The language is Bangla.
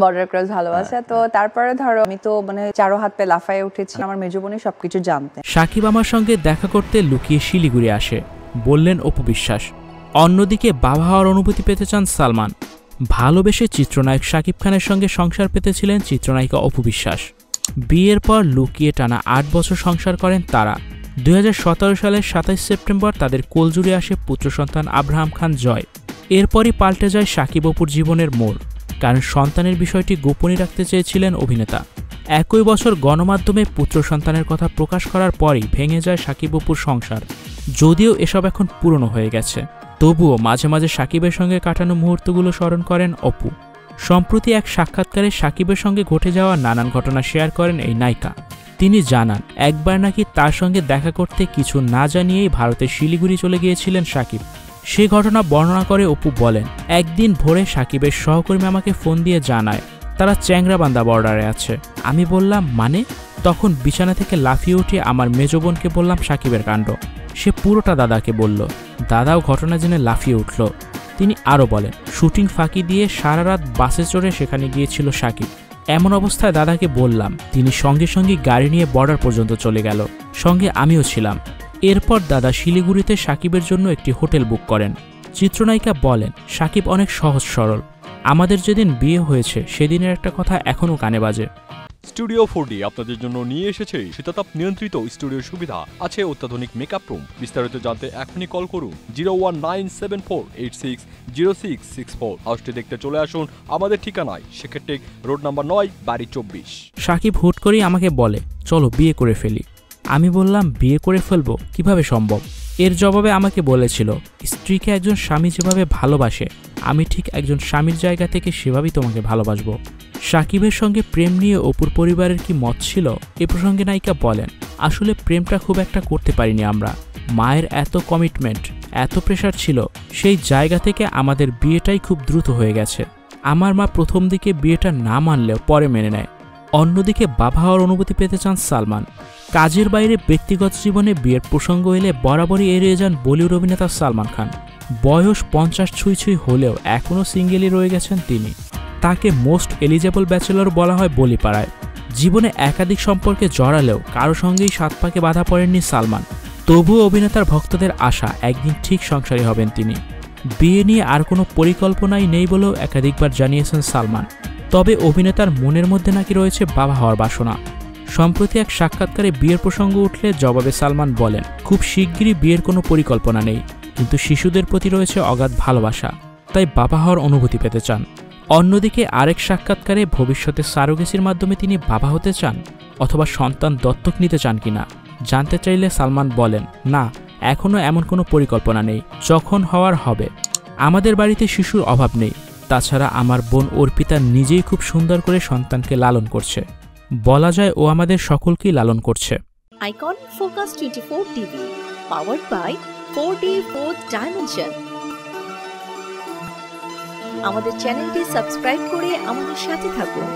বর্ডার ক্রস ভালোবাসা। তো তারপরে ধরো আমি তো মানে চারো হাত পে লাফায় উঠেছি, আমার মেজো বোনই সবকিছু জানতেন। সাকিব আমার সঙ্গে দেখা করতে লুকিয়ে শিলিগুড়ি আসে, বললেন অপু বিশ্বাস। অন্যদিকে বাবা হওয়ার অনুভূতি পেতে চান সালমান। ভালোবেসে চিত্রনায়ক শাকিব খানের সঙ্গে সংসার পেতেছিলেন চিত্রনায়িকা অপু বিশ্বাস। বিয়ের পর লুকিয়ে টানা 8 বছর সংসার করেন তারা। 2017 সালের 27 সেপ্টেম্বর তাদের কোলজুড়ে আসে পুত্র সন্তান আব্রাহাম খান জয়। এরপরই পাল্টে যায় শাকিব অপুর জীবনের মোড়, কারণ সন্তানের বিষয়টি গোপনই রাখতে চেয়েছিলেন অভিনেতা। একই বছর গণমাধ্যমে পুত্র সন্তানের কথা প্রকাশ করার পরই ভেঙে যায় শাকিব অপুর সংসার। যদিও এসব এখন পুরনো হয়ে গেছে, তবুও মাঝে মাঝে শাকিবের সঙ্গে কাটানো মুহূর্তগুলো স্মরণ করেন অপু। সম্প্রতি এক সাক্ষাৎকারে শাকিবের সঙ্গে ঘটে যাওয়া নানান ঘটনা শেয়ার করেন এই নায়িকা। তিনি জানান, একবার নাকি তার সঙ্গে দেখা করতে কিছু না জানিয়েই ভারতের শিলিগুড়ি চলে গিয়েছিলেন শাকিব। সে ঘটনা বর্ণনা করে অপু বলেন, একদিন ভোরে শাকিবের সহকর্মী আমাকে ফোন দিয়ে জানায় তারা চ্যাংরাবান্ধা বর্ডারে আছে। আমি বললাম মানে? তখন বিছানা থেকে লাফিয়ে উঠে আমার মেজ বোনকে বললাম শাকিবের কাণ্ড। সে পুরোটা দাদাকে বলল, দাদাও ঘটনা জেনে লাফিয়ে উঠল। তিনি আরও বলেন, শুটিং ফাঁকি দিয়ে সারা রাত বাসে চড়ে সেখানে গিয়েছিল শাকিব। এমন অবস্থায় দাদাকে বললাম, তিনি সঙ্গে সঙ্গে গাড়ি নিয়ে বর্ডার পর্যন্ত চলে গেল, সঙ্গে আমিও ছিলাম। এরপর দাদা শিলিগুড়িতে শাকিবের জন্য একটি হোটেল বুক করেন। চিত্রনায়িকা বলেন, শাকিব অনেক সহজ সরল। আমাদের যেদিন বিয়ে হয়েছে সেদিনের একটা কথা এখনও কানে বাজে। স্টুডিও 4D আপনাদের জন্য নিয়ে এসেছে শীতাতাপ নিয়ন্ত্রিত স্টুডিও সুবিধা, আছে অত্যাধুনিক মেকআপ রুম। বিস্তারিত জানতে এখনই কল করুন 01974860664। হাউসটি দেখতে চলে আসুন আমাদের ঠিকানায় সেক্ষেত্রে রোড নাম্বার 9 বাড়ি 24। শাকিব হুট করেই আমাকে বলে, চলো বিয়ে করে ফেলি। আমি বললাম, বিয়ে করে ফেলবো কিভাবে সম্ভব? এর জবাবে আমাকে বলেছিল, স্ত্রীকে একজন স্বামী যেভাবে ভালোবাসে আমি ঠিক একজন স্বামীর জায়গা থেকে সেভাবেই তোমাকে ভালোবাসবো। শাকিবের সঙ্গে প্রেম নিয়ে অপুর পরিবারের কি মত ছিল এ প্রসঙ্গে নায়িকা বলেন, আসলে প্রেমটা খুব একটা করতে পারিনি আমরা। মায়ের এত কমিটমেন্ট, এত প্রেশার ছিল, সেই জায়গা থেকে আমাদের বিয়েটাই খুব দ্রুত হয়ে গেছে। আমার মা প্রথম দিকে বিয়েটা না মানলেও পরে মেনে নেয়। অন্যদিকে বাবা হওয়ার অনুভূতি পেতে চান সালমান। কাজের বাইরে ব্যক্তিগত জীবনে বিয়ের প্রসঙ্গ এলে বরাবরই এড়িয়ে যান বলিউড অভিনেতা সালমান খান। বয়স 50 ছুঁই হলেও এখনও সিঙ্গেলই রয়ে গেছেন তিনি। তাকে মোস্ট এলিজেবল ব্যাচেলর বলা হয় বলিপাড়ায়। জীবনে একাধিক সম্পর্কে জড়ালেও কারো সঙ্গেই সাত পাকে বাধা পড়েননি সালমান। তবুও অভিনেতার ভক্তদের আশা একদিন ঠিক সংসারী হবেন তিনি। বিয়ে নিয়ে আর কোনো পরিকল্পনাই নেই বলেও একাধিকবার জানিয়েছেন সালমান। তবে অভিনেতার মনের মধ্যে নাকি রয়েছে বাবা হওয়ার বাসনা। সম্প্রতি এক সাক্ষাৎকারে বিয়ের প্রসঙ্গ উঠলে জবাবে সালমান বলেন, খুব শিগগিরই বিয়ের কোনো পরিকল্পনা নেই, কিন্তু শিশুদের প্রতি রয়েছে অগাধ ভালোবাসা, তাই বাবা হওয়ার অনুভূতি পেতে চান। অন্যদিকে আরেক সাক্ষাৎকারে ভবিষ্যতে সারোগেসির মাধ্যমে তিনি বাবা হতে চান অথবা সন্তান দত্তক নিতে চান কিনা জানতে চাইলে সালমান বলেন, না, এখনও এমন কোনো পরিকল্পনা নেই, যখন হওয়ার হবে। আমাদের বাড়িতে শিশুর অভাব নেই, তাছাড়া আমার বোন অর্পিতা নিজেই খুব সুন্দর করে সন্তানকে লালন করছে। বলা যায় ও আমাদের সকলকেই লালন করছে। Icon focus 24 TV, powered by 4D Fourth Dimension। আমাদের চ্যানেলটি সাবস্ক্রাইব করে আমাদের সাথে থাকুন।